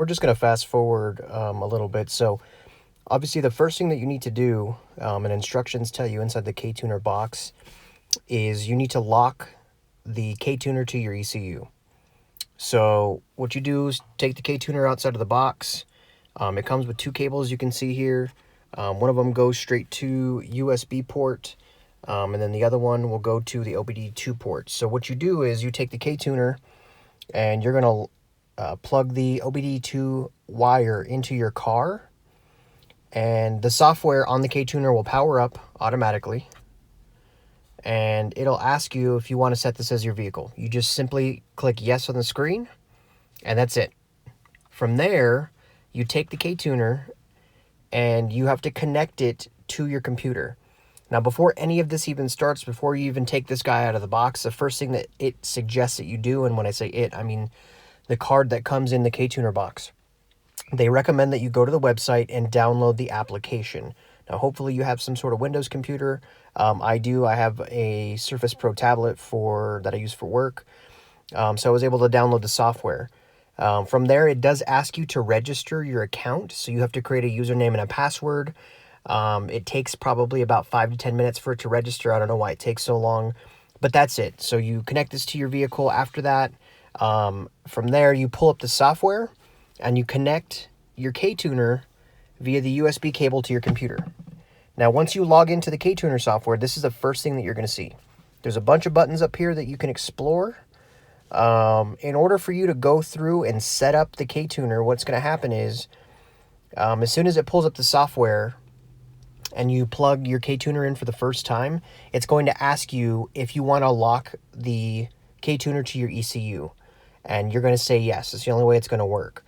we're just going to fast forward a little bit. So obviously the first thing that you need to do, and instructions tell you inside the KTuner box, is you need to lock the KTuner to your ECU. So what you do is take the KTuner outside of the box. It comes with two cables, you can see here. One of them goes straight to USB port, and then the other one will go to the OBD2 port. So what you do is you take the KTuner and you're going to plug the OBD2 wire into your car, and the software on the KTuner will power up automatically, and it'll ask you if you want to set this as your vehicle. You just simply click yes on the screen, and that's it. From there, you take the KTuner and you have to connect it to your computer. Now, before any of this even starts, before you even take this guy out of the box, the first thing that it suggests that you do, and when I say it, I mean the card that comes in the KTuner box, they recommend that you go to the website and download the application. Now, hopefully you have some sort of Windows computer. I do. I have a Surface Pro tablet that I use for work. So I was able to download the software. From there, it does ask you to register your account. So you have to create a username and a password. It takes probably about 5 to 10 minutes for it to register. I don't know why it takes so long, but that's it. So you connect this to your vehicle. After that, from there, you pull up the software and you connect your KTuner via the USB cable to your computer. Now, once you log into the KTuner software, this is the first thing that you're going to see. There's a bunch of buttons up here that you can explore. In order for you to go through and set up the KTuner, what's going to happen is, as soon as it pulls up the software and you plug your KTuner in for the first time, it's going to ask you if you want to lock the KTuner to your ECU. And you're going to say yes. It's the only way it's going to work.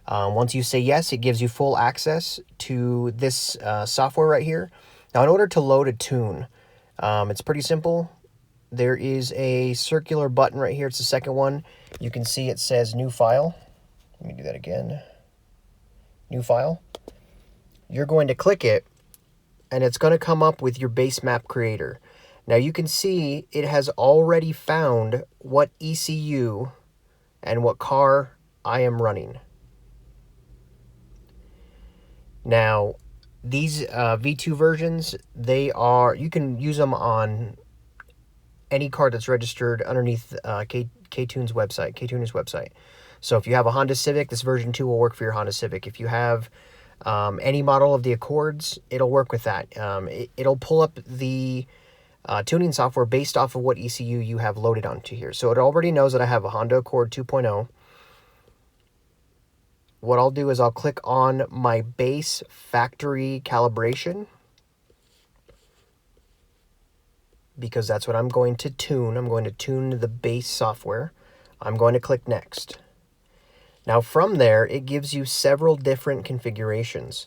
Once you say yes, it gives you full access to this software right here. Now, in order to load a tune, it's pretty simple. There is a circular button right here. It's the second one. You can see it says new file. Let me do that again. New file. You're going to click it, and it's going to come up with your base map creator. Now you can see it has already found what ECU and what car I am running. Now, these V2 versions, you can use them on any car that's registered underneath KTuner's website. So if you have a Honda Civic, this version 2 will work for your Honda Civic. If you have any model of the Accords, it'll work with that. It'll pull up the tuning software based off of what ECU you have loaded onto here. So it already knows that I have a Honda Accord 2.0. What I'll do is I'll click on my base factory calibration, because that's what I'm going to tune. I'm going to tune the base software. I'm going to click next. Now from there, it gives you several different configurations.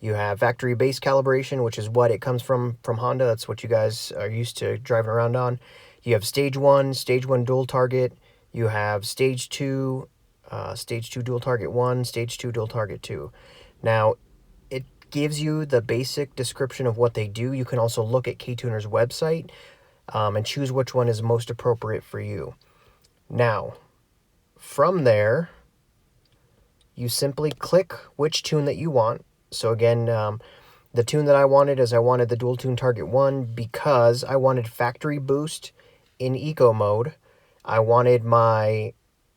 You have factory base calibration, which is what it comes from Honda. That's what you guys are used to driving around on. You have stage 1 dual target. You have stage 2 dual target 1, stage 2 dual target 2. Now, it gives you the basic description of what they do. You can also look at KTuner's website and choose which one is most appropriate for you. Now, from there, you simply click which tune that you want. So again, the tune that I wanted is I wanted the dual tune target 1 because I wanted factory boost in eco mode. I wanted my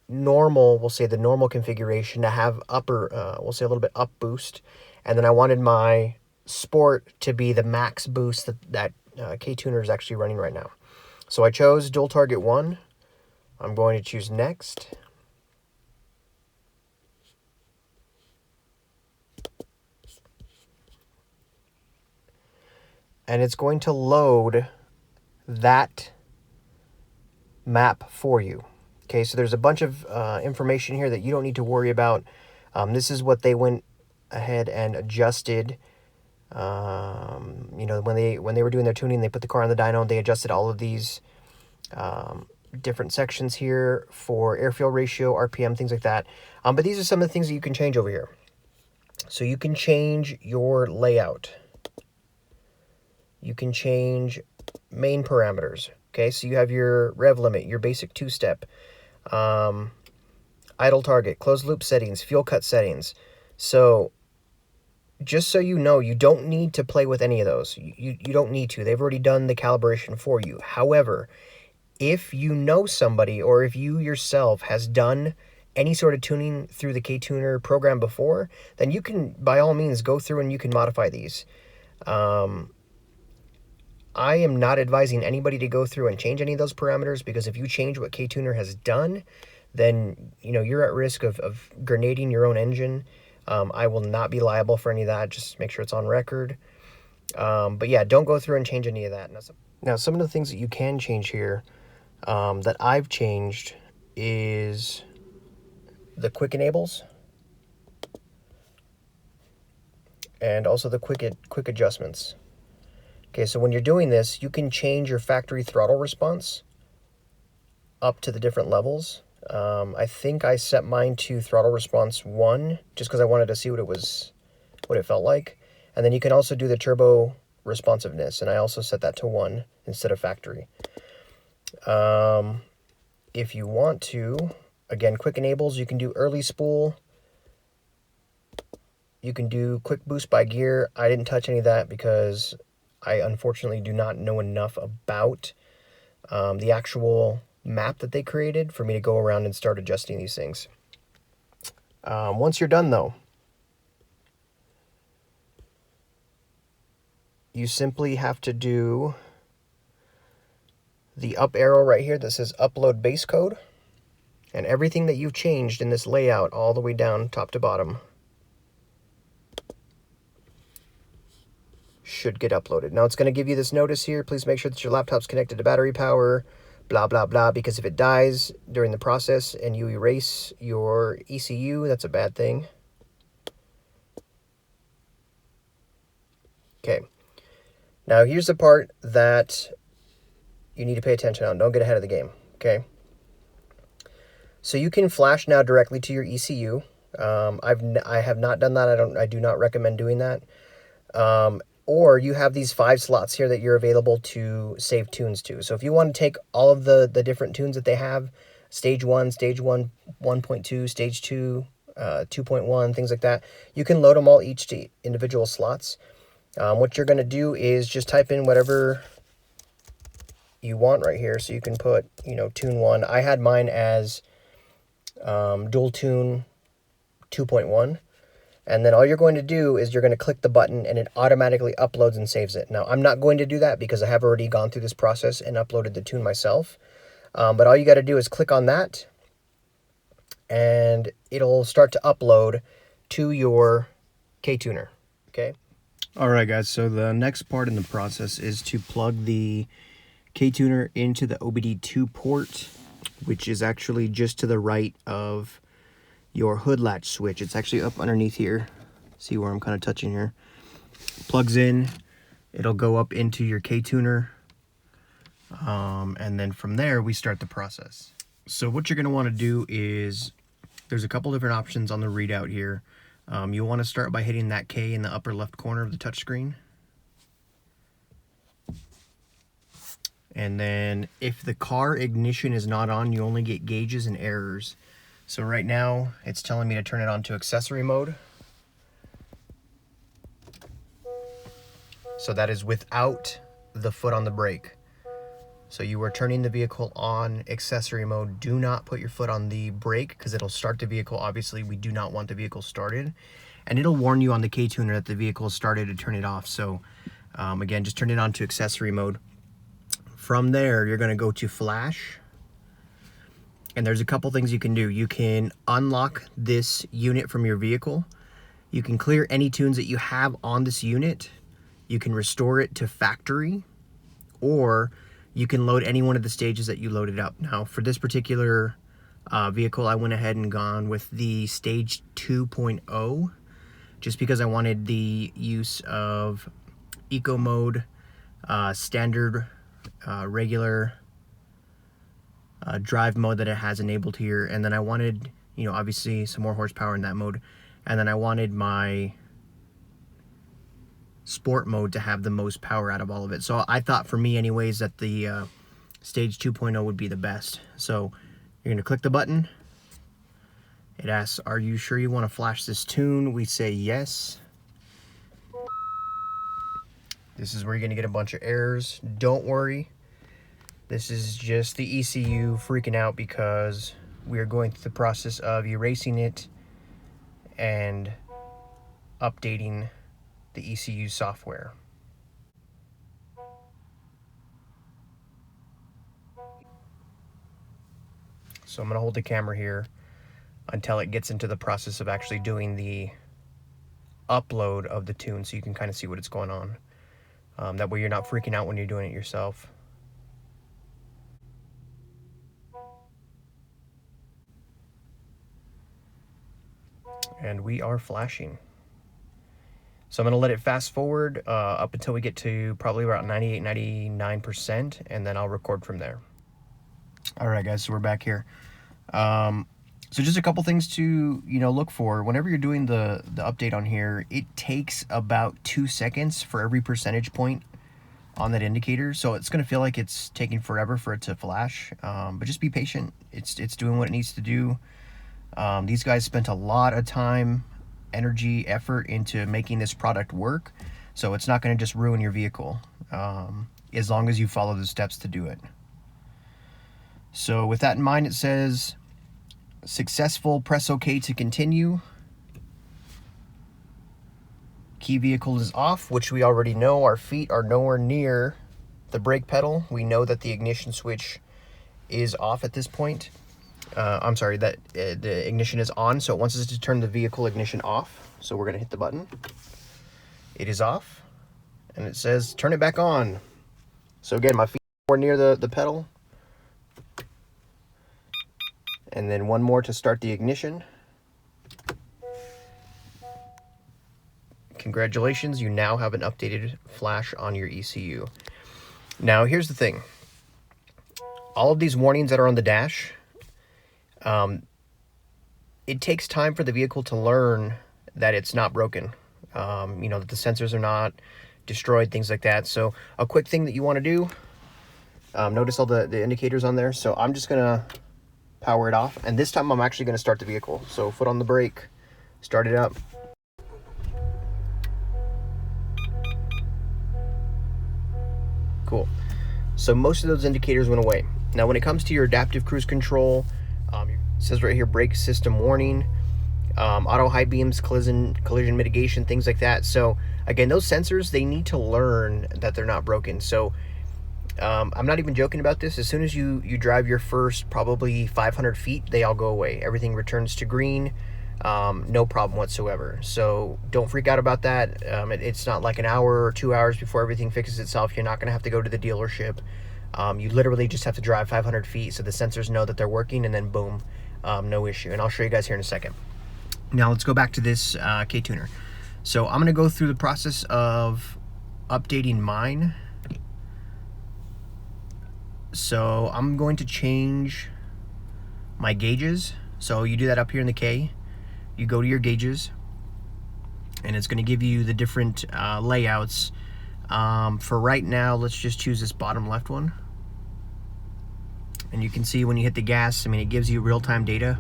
normal, we'll say the normal configuration, to have we'll say a little bit up boost, and then I wanted my sport to be the max boost that KTuner is actually running right now. So I chose dual target 1. I'm going to choose next. And it's going to load that map for you. Okay, so there's a bunch of information here that you don't need to worry about. This is what they went ahead and adjusted. You know, when they were doing their tuning, they put the car on the dyno. They adjusted all of these different sections here for air fuel ratio, RPM, things like that. But these are some of the things that you can change over here. So you can change your layout. You can change main parameters. Okay, so you have your rev limit, your basic two-step. I idle target, closed loop settings, fuel cut settings. So just so you know, you don't need to play with any of those. You don't need to. They've already done the calibration for you. However, if you know somebody or if you yourself has done any sort of tuning through the KTuner program before, then you can, by all means, go through and you can modify these. I am not advising anybody to go through and change any of those parameters, because if you change what KTuner has done, then you're at risk of grenading your own engine. I will not be liable for any of that. Just make sure it's on record. But yeah, don't go through and change any of that. Now, some of the things that you can change here that I've changed is the quick enables and also the quick adjustments. Okay, so when you're doing this, you can change your factory throttle response up to the different levels. I think I set mine to throttle response 1 just because I wanted to see what it felt like. And then you can also do the turbo responsiveness, and I also set that to 1 instead of factory. If you want to, again, quick enables, you can do early spool. You can do quick boost by gear. I didn't touch any of that because I unfortunately do not know enough about the actual map that they created for me to go around and start adjusting these things. Once you're done though, you simply have to do the up arrow right here that says upload base code, and everything that you've changed in this layout all the way down top to bottom should get uploaded. Now it's going to give you this notice here. Please make sure that your laptop's connected to battery power, blah, blah, blah, because if it dies during the process and you erase your ECU, that's a bad thing. Okay. Now here's the part that you need to pay attention on. Don't get ahead of the game, okay? So you can flash now directly to your ECU. I have not done that. I do not recommend doing that. Or you have these 5 slots here that you're available to save tunes to. So if you want to take all of the different tunes that they have, stage 1, stage 1, 1.2, stage 2, 2.1, things like that, you can load them all each to individual slots. What you're going to do is just type in whatever you want right here. So you can put, tune 1. I had mine as dual tune 2.1. And then all you're going to do is you're going to click the button and it automatically uploads and saves it. Now, I'm not going to do that because I have already gone through this process and uploaded the tune myself. But all you got to do is click on that and it'll start to upload to your KTuner, okay? All right, guys, so the next part in the process is to plug the KTuner into the OBD2 port, which is actually just to the right of your hood latch switch. It's actually up underneath here. See where I'm kind of touching here. Plugs in, it'll go up into your KTuner, and then from there we start the process. So what you're going to want to do is, there's a couple different options on the readout here. You'll want to start by hitting that K in the upper left corner of the touchscreen. And then if the car ignition is not on, you only get gauges and errors. So right now, it's telling me to turn it on to accessory mode. So that is without the foot on the brake. So you are turning the vehicle on accessory mode. Do not put your foot on the brake because it'll start the vehicle. Obviously, we do not want the vehicle started. And it'll warn you on the KTuner that the vehicle is started to turn it off. So again, just turn it on to accessory mode. From there, you're going to go to flash. And there's a couple things you can do. You can unlock this unit from your vehicle. You can clear any tunes that you have on this unit. You can restore it to factory, or you can load any one of the stages that you loaded up. Now, for this particular vehicle, I went ahead and gone with the stage 2.0, just because I wanted the use of eco mode, standard, regular, drive mode that it has enabled here, and then I wanted, obviously some more horsepower in that mode, and then I wanted my sport mode to have the most power out of all of it. So I thought, for me anyways, that the stage 2.0 would be the best. So you're going to click the button, It asks, are you sure you want to flash this tune? We say yes. This is where you're going to get a bunch of errors. Don't worry. This is just the ECU freaking out because we are going through the process of erasing it and updating the ECU software. So I'm going to hold the camera here until it gets into the process of actually doing the upload of the tune so you can kind of see what it's going on. That way you're not freaking out when you're doing it yourself. And we are flashing. So I'm going to let it fast forward up until we get to probably about 98-99%, and then I'll record from there. All right, guys, so we're back here. So just a couple things to look for whenever you're doing the update on here. It takes about 2 seconds for every percentage point on that indicator, so it's going to feel like it's taking forever for it to flash. But just be patient. It's doing what it needs to do. These guys spent a lot of time, energy, effort into making this product work, so it's not going to just ruin your vehicle as long as you follow the steps to do it. So with that in mind, it says successful, press OK to continue. Key vehicle is off, which we already know. Our feet are nowhere near the brake pedal. We know that the ignition switch is off at this point. I'm sorry, that the ignition is on, so it wants us to turn the vehicle ignition off. So we're going to hit the button. It is off, and it says turn it back on. So again, my feet are near the pedal. And then one more to start the ignition. Congratulations, you now have an updated flash on your ECU. Now here's the thing. All of these warnings that are on the dash, it takes time for the vehicle to learn that it's not broken. That the sensors are not destroyed, things like that. So a quick thing that you want to do, notice all the indicators on there. So I'm just going to power it off, and this time I'm actually going to start the vehicle. So foot on the brake, start it up. Cool. So most of those indicators went away. Now when it comes to your adaptive cruise control, it says right here brake system warning, auto high beams, collision mitigation, things like that. So again, those sensors, they need to learn that they're not broken. So I'm not even joking about this. As soon as you drive your first probably 500 feet, they all go away. Everything returns to green, no problem whatsoever. So don't freak out about that. It's not like an hour or 2 hours before everything fixes itself. You're not going to have to go to the dealership. You literally just have to drive 500 feet so the sensors know that they're working, and then boom, no issue. And I'll show you guys here in a second. Now let's go back to this KTuner. So I'm going to go through the process of updating mine. So I'm going to change my gauges. So you do that up here in the K. You go to your gauges, and it's going to give you the different layouts. For right now, let's just choose this bottom left one. And you can see when you hit the gas, it gives you real-time data.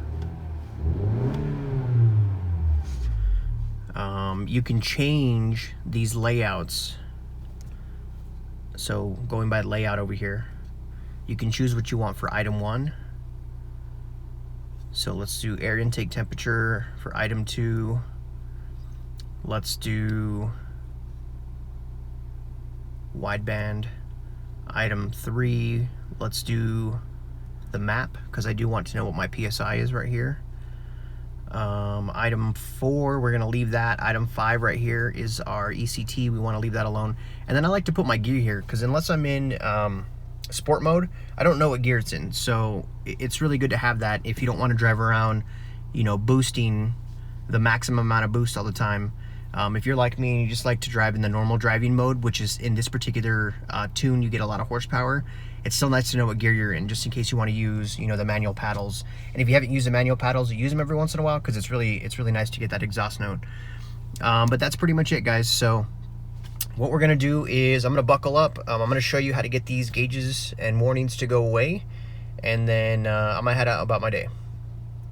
You can change these layouts. So going by layout over here, you can choose what you want for item 1. So let's do air intake temperature for item 2. Let's do wideband. Item 3, let's do the map, because I do want to know what my PSI is right here. Item 4, we're going to leave that. Item 5 right here is our ECT. We want to leave that alone. And then I like to put my gear here, because unless I'm in sport mode, I don't know what gear it's in. So it's really good to have that if you don't want to drive around, boosting the maximum amount of boost all the time. If you're like me and you just like to drive in the normal driving mode, which is in this particular tune, you get a lot of horsepower, it's still nice to know what gear you're in, just in case you want to use, the manual paddles. And if you haven't used the manual paddles, you use them every once in a while, because it's really nice to get that exhaust note. But that's pretty much it, guys. So what we're gonna do is I'm gonna buckle up. I'm gonna show you how to get these gauges and warnings to go away, and then I'm gonna head out about my day.